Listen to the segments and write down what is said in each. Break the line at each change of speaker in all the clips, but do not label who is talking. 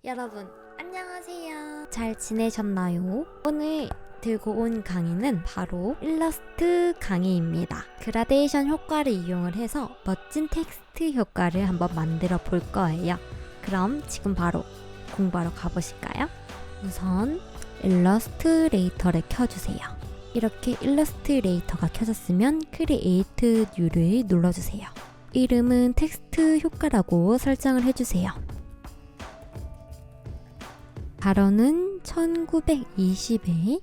여러분 안녕하세요. 잘 지내셨나요? 오늘 들고 온 강의는 바로 일러스트 강의입니다. 그라데이션 효과를 이용을 해서 멋진 텍스트 효과를 한번 만들어 볼 거예요. 그럼 지금 바로 공부하러 가보실까요? 우선 일러스트레이터를 켜주세요. 이렇게 일러스트레이터가 켜졌으면 크리에이트 뉴를 눌러주세요. 이름은 텍스트 효과라고 설정을 해주세요. 가로는 1920에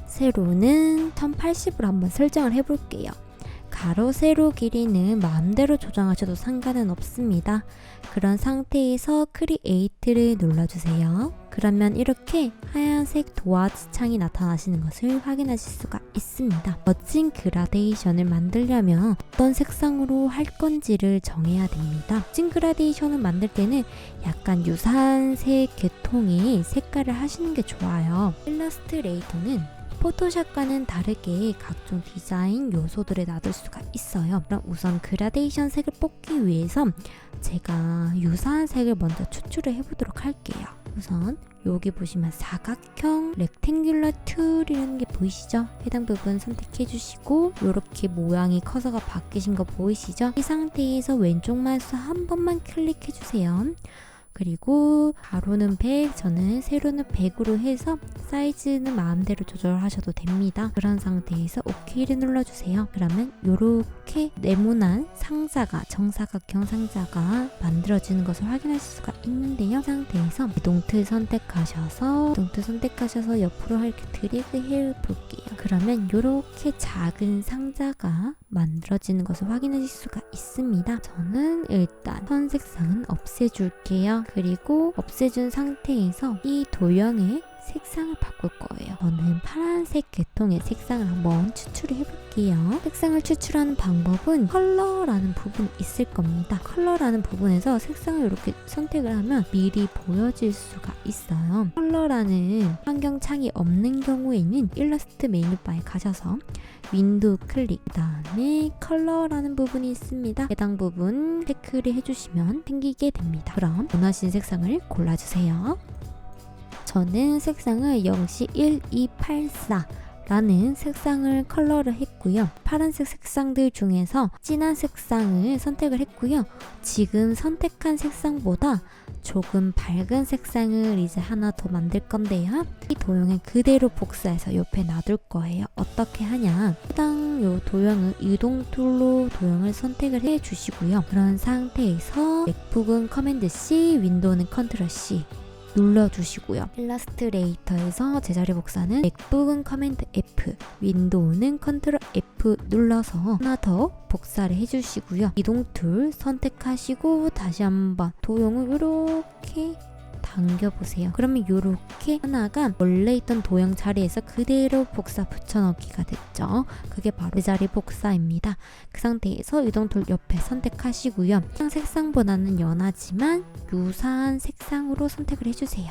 세로는 1080으로 한번 설정을 해볼게요. 가로, 세로 길이는 마음대로 조정하셔도 상관은 없습니다. 그런 상태에서 크리에이트를 눌러주세요. 그러면 이렇게 하얀색 도화지 창이 나타나시는 것을 확인하실 수가 있습니다. 멋진 그라데이션을 만들려면 어떤 색상으로 할 건지를 정해야 됩니다. 멋진 그라데이션을 만들 때는 약간 유사한 색 계통의 색깔을 하시는 게 좋아요. 일러스트레이터는 포토샵과는 다르게 각종 디자인 요소들을 놔둘 수가 있어요. 그럼 우선 그라데이션 색을 뽑기 위해서 제가 유사한 색을 먼저 추출을 해보도록 할게요. 우선 여기 보시면 사각형 렉탱귤러 툴이라는 게 보이시죠? 해당 부분 선택해 주시고 이렇게 모양이 커서가 바뀌신 거 보이시죠? 이 상태에서 왼쪽 마우스 한 번만 클릭해 주세요. 그리고 가로는 100, 저는 세로는 100으로 해서 사이즈는 마음대로 조절하셔도 됩니다. 그런 상태에서 OK를 눌러주세요. 그러면 이렇게 네모난 상자가, 정사각형 상자가 만들어지는 것을 확인하실 수가 있는데요. 이 상태에서 이동틀 선택하셔서 옆으로 이렇게 드래그 해 볼게요. 그러면 이렇게 작은 상자가 만들어지는 것을 확인하실 수가 있습니다. 저는 일단 선 색상은 없애줄게요. 그리고 없애준 상태에서 이 도형의 색상을 바꿀 거예요. 저는 파란색 계통의 색상을 한번 추출을 해볼게요. 색상을 추출하는 방법은 컬러라는 부분이 있을 겁니다. 컬러라는 부분에서 색상을 이렇게 선택을 하면 미리 보여질 수가 있어요. 컬러라는 환경창이 없는 경우에는 일러스트 메뉴바에 가셔서 윈도우 클릭, 그다음에 컬러라는 부분이 있습니다. 해당 부분 체크를 해주시면 생기게 됩니다. 그럼 원하시는 색상을 골라주세요. 저는 색상을 0C1284 라는 색상을 컬러를 했고요. 파란색 색상들 중에서 진한 색상을 선택을 했고요. 지금 선택한 색상보다 조금 밝은 색상을 이제 하나 더 만들 건데요. 이 도형을 그대로 복사해서 옆에 놔둘 거예요. 어떻게 하냐? 해당 요 도형을 이동 툴로 도형을 선택을 해 주시고요. 그런 상태에서 맥북은 커맨드 C, 윈도우는 컨트롤 C 눌러주시고요. 일러스트레이터에서 제자리 복사는 맥북은 커맨드 F, 윈도우는 컨트롤 F 눌러서 하나 더 복사를 해주시고요. 이동 툴 선택하시고 다시 한번 도형을 이렇게 당겨보세요. 그러면 이렇게 하나가 원래 있던 도형 자리에서 그대로 복사 붙여넣기가 됐죠. 그게 바로 제자리 복사입니다. 그 상태에서 이동 툴 옆에 선택하시고요. 색상보다는 연하지만 유사한 색상으로 선택을 해주세요.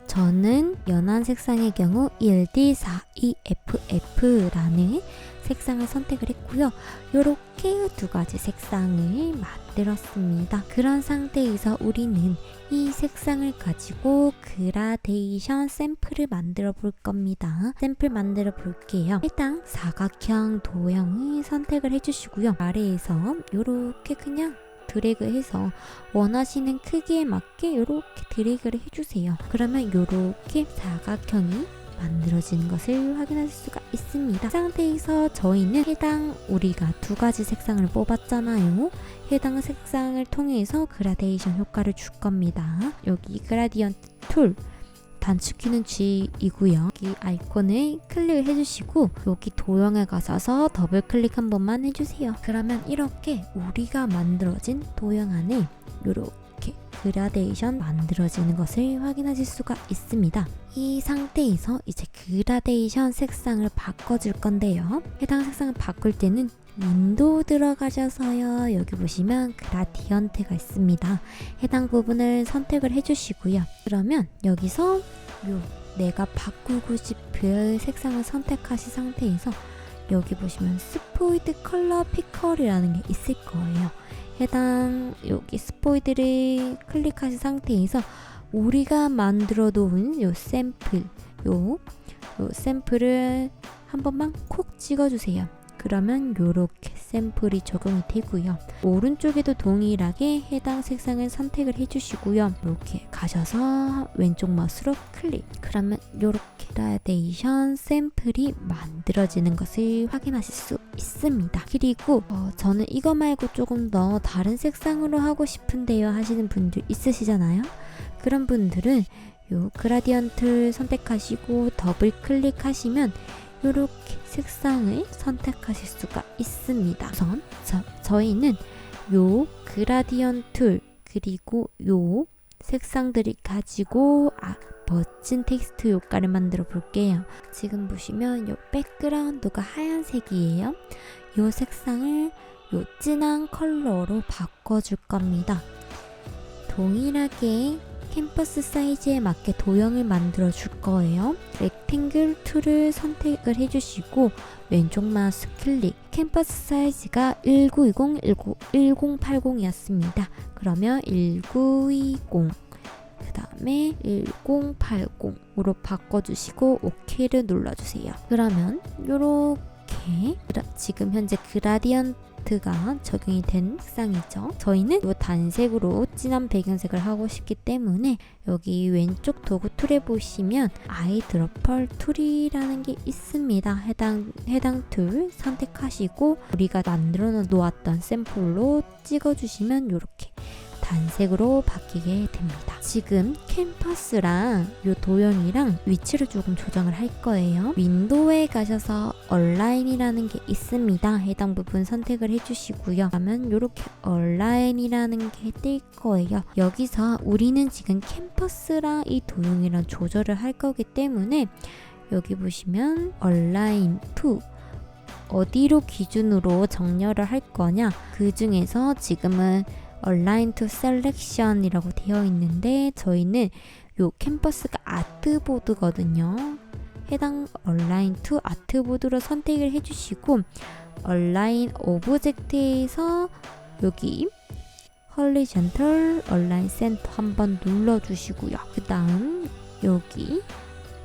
저는 연한 색상의 경우 ELD42FF라는 색상을 선택을 했고요. 이렇게 두 가지 색상을 만들었습니다. 그런 상태에서 우리는 이 색상을 가지고 그라데이션 샘플을 만들어 볼 겁니다. 샘플 만들어 볼게요. 일단 사각형 도형을 선택을 해주시고요. 아래에서 이렇게 그냥 드래그해서 원하시는 크기에 맞게 이렇게 드래그를 해주세요. 그러면 이렇게 사각형이 만들어지는 것을 확인하실 수가 있습니다. 이 상태에서 저희는 해당 우리가 두 가지 색상을 뽑았잖아요. 해당 색상을 통해서 그라데이션 효과를 줄 겁니다. 여기 그라디언트 툴 단축키는 G이고요. 여기 아이콘을 클릭을 해주시고 여기 도형에 가셔서 더블 클릭 한 번만 해주세요. 그러면 이렇게 우리가 만들어진 도형 안에 이렇게 그라데이션 만들어지는 것을 확인하실 수가 있습니다. 이 상태에서 이제 그라데이션 색상을 바꿔줄 건데요. 해당 색상을 바꿀 때는 윈도우 들어가셔서요. 여기 보시면 그라디언트가 있습니다. 해당 부분을 선택을 해주시고요. 그러면 여기서 내가 바꾸고 싶은 색상을 선택하신 상태에서 여기 보시면 스포이드 컬러 피컬이라는 게 있을 거예요. 해당 여기 스포이드를 클릭하신 상태에서 우리가 만들어 놓은 요 샘플을 한 번만 콕 찍어주세요. 그러면 요렇게 샘플이 적용이 되고요. 오른쪽에도 동일하게 해당 색상을 선택을 해주시고요. 이렇게 가셔서 왼쪽 마우스로 클릭. 그러면 요렇게 그라데이션 샘플이 만들어지는 것을 확인하실 수 있습니다. 그리고 저는 이거 말고 조금 더 다른 색상으로 하고 싶은데요 하시는 분들 있으시잖아요. 그런 분들은 요 그라디언트를 선택하시고 더블 클릭하시면 이렇게 색상을 선택하실 수가 있습니다. 우선 저희는 요 그라디언트 그리고 요 색상들이 가지고 멋진 텍스트 효과를 만들어 볼게요. 지금 보시면 요 백그라운드가 하얀색이에요. 요 색상을 요 진한 컬러로 바꿔줄 겁니다. 동일하게 캔버스 사이즈에 맞게 도형을 만들어 줄 거예요. 렉탱글 툴을 선택을 해주시고 왼쪽 마우스 클릭. 캔버스 사이즈가 1920-1080이었습니다. 그러면 1920 그 다음에 1080으로 바꿔주시고 OK를 눌러주세요. 그러면 요렇게 지금 현재 그라디언트가 적용이 된 색상이죠. 저희는 이 단색으로 진한 배경색을 하고 싶기 때문에 여기 왼쪽 도구 툴에 보시면 아이드로퍼 툴이라는 게 있습니다. 해당 툴 선택하시고 우리가 만들어 놓았던 샘플로 찍어주시면 이렇게 단색으로 바뀌게 됩니다. 지금 캔버스랑 요 도형이랑 위치를 조금 조정을 할 거예요. 윈도우에 가셔서 얼라인이라는 게 있습니다. 해당 부분 선택을 해주시고요. 그러면 이렇게 얼라인이라는 게 뜰 거예요. 여기서 우리는 지금 캔버스랑 이 도형이랑 조절을 할 거기 때문에 여기 보시면 얼라인 2 어디로 기준으로 정렬을 할 거냐, 그 중에서 지금은 Align to Selection 이라고 되어 있는데 저희는 요 캔버스가 아트보드거든요. 해당 Align to 아트보드로 선택을 해주시고 Align Object에서 여기 Horizontal Align Center 한번 눌러주시고요. 그 다음 여기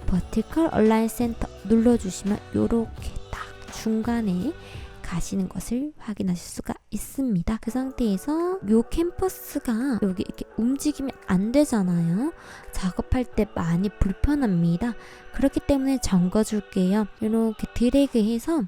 Vertical Align Center 눌러주시면 요렇게 딱 중간에 가시는 것을 확인하실 수가 있습니다. 그 상태에서 요 캔버스가 여기 이렇게 움직이면 안 되잖아요. 작업할 때 많이 불편합니다. 그렇기 때문에 잠궈 줄게요. 이렇게 드래그해서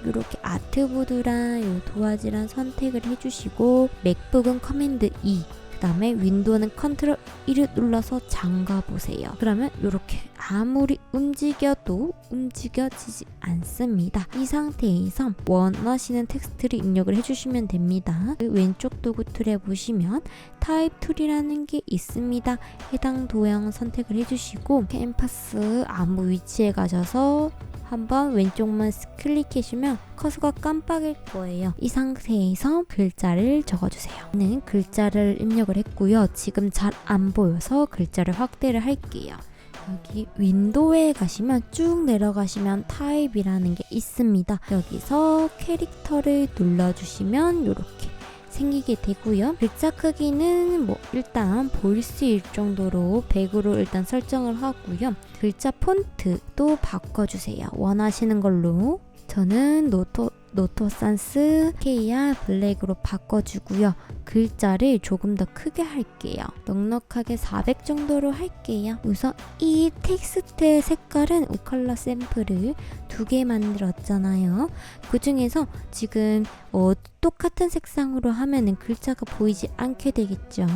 이렇게 아트보드랑 요 도화지랑 선택을 해주시고 맥북은 커맨드 E, 그 다음에 윈도우는 컨트롤 1을 눌러서 잠가 보세요. 그러면 이렇게 아무리 움직여도 움직여지지 않습니다. 이 상태에서 원하시는 텍스트를 입력을 해주시면 됩니다. 왼쪽 도구 툴에 보시면 타입 툴이라는 게 있습니다. 해당 도형 선택을 해주시고 캔버스 아무 위치에 가셔서 한번 왼쪽만 클릭해주면 커서가 깜빡일 거예요. 이 상태에서 글자를 적어주세요. 저는 글자를 입력을 했고요. 지금 잘 안 보여서 글자를 확대를 할게요. 여기 윈도우에 가시면 쭉 내려가시면 타입이라는 게 있습니다. 여기서 캐릭터를 눌러주시면 이렇게 생기게 되고요. 글자 크기는 일단 보일 수 있을 정도로 100으로 일단 설정을 하고요. 글자 폰트도 바꿔주세요. 원하시는 걸로. 저는 노토산스 KR 블랙으로 바꿔주고요. 글자를 조금 더 크게 할게요. 넉넉하게 400 정도로 할게요. 우선 이 텍스트의 색깔은 컬러 샘플을 2개 만들었잖아요. 그 중에서 지금 똑같은 색상으로 하면은 글자가 보이지 않게 되겠죠.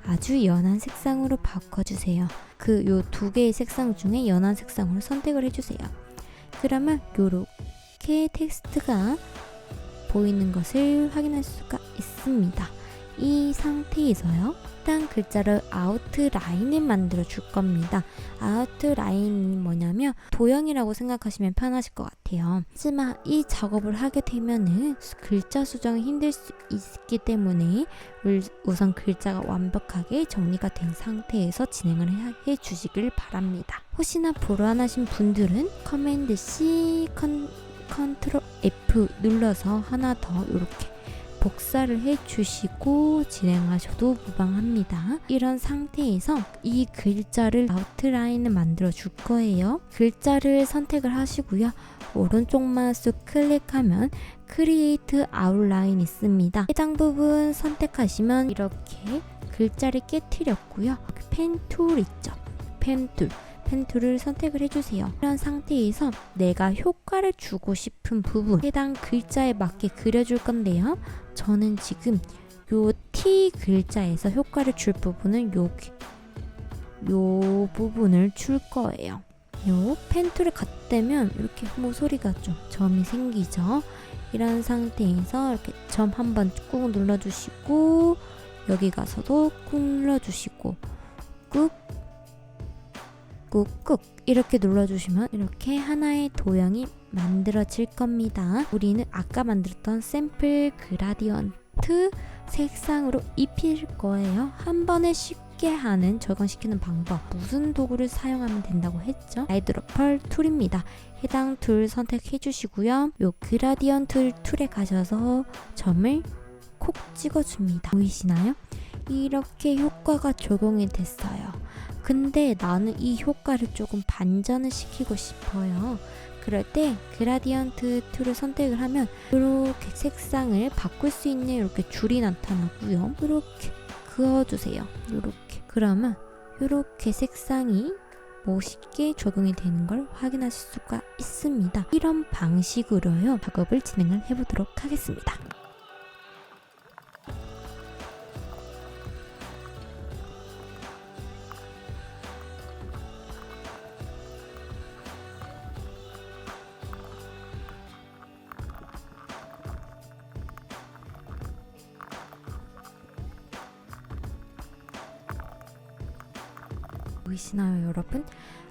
아주 연한 색상으로 바꿔주세요. 요 2개의 색상 중에 연한 색상으로 선택을 해주세요. 그러면 요렇게 텍스트가 보이는 것을 확인할 수가 있습니다. 이 상태에서요, 일단 글자를 아웃라인을 만들어 줄 겁니다. 아웃라인이 뭐냐면 도형이라고 생각하시면 편하실 것 같아요. 하지만 이 작업을 하게 되면은 글자 수정이 힘들 수 있기 때문에 우선 글자가 완벽하게 정리가 된 상태에서 진행을 해 주시길 바랍니다. 혹시나 불안하신 분들은 커맨드 C, 컨트롤 F 눌러서 하나 더 이렇게 복사를 해주시고 진행하셔도 무방합니다. 이런 상태에서 이 글자를 아웃라인을 만들어 줄 거예요. 글자를 선택을 하시고요. 오른쪽 마우스 클릭하면 크리에이트 아웃라인 있습니다. 해당 부분 선택하시면 이렇게 글자를 깨트렸고요. 펜 툴 있죠? 펜 툴을 선택을 해주세요. 이런 상태에서 내가 효과를 주고 싶은 부분, 해당 글자에 맞게 그려줄 건데요. 저는 지금 요 T 글자에서 효과를 줄 부분은 요 부분을 줄 거예요. 요 펜툴을 갖다 대면 이렇게 모서리가 좀 점이 생기죠. 이런 상태에서 이렇게 점 한번 꾹 눌러주시고 여기 가서도 꾹 눌러주시고 꾹꾹 이렇게 눌러주시면 이렇게 하나의 도형이 만들어질 겁니다. 우리는 아까 만들었던 샘플 그라디언트 색상으로 입힐 거예요. 한 번에 쉽게 하는 적용시키는 방법, 무슨 도구를 사용하면 된다고 했죠? 아이드로펄 툴입니다. 해당 툴 선택해 주시고요. 요 그라디언트 툴에 가셔서 점을 콕 찍어줍니다. 보이시나요? 이렇게 효과가 적용이 됐어요. 근데 나는 이 효과를 조금 반전을 시키고 싶어요. 그럴 때 그라디언트 툴을 선택을 하면 이렇게 색상을 바꿀 수 있는 이렇게 줄이 나타나고요. 이렇게 그어주세요. 이렇게. 그러면 이렇게 색상이 멋있게 적용이 되는 걸 확인하실 수가 있습니다. 이런 방식으로요. 작업을 진행을 해보도록 하겠습니다. 보이시나요, 여러분?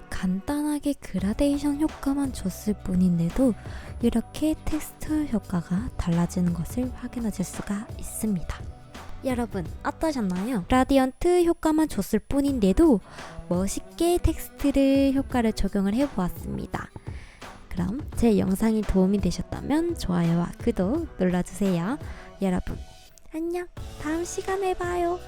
간단하게 그라데이션 효과만 줬을 뿐인데도 이렇게 텍스처 효과가 달라지는 것을 확인하실 수가 있습니다. 여러분 어떠셨나요? 그라디언트 효과만 줬을 뿐인데도 멋있게 텍스트를 효과를 적용을 해보았습니다. 그럼 제 영상이 도움이 되셨다면 좋아요와 구독 눌러주세요. 여러분 안녕, 다음 시간에 봐요.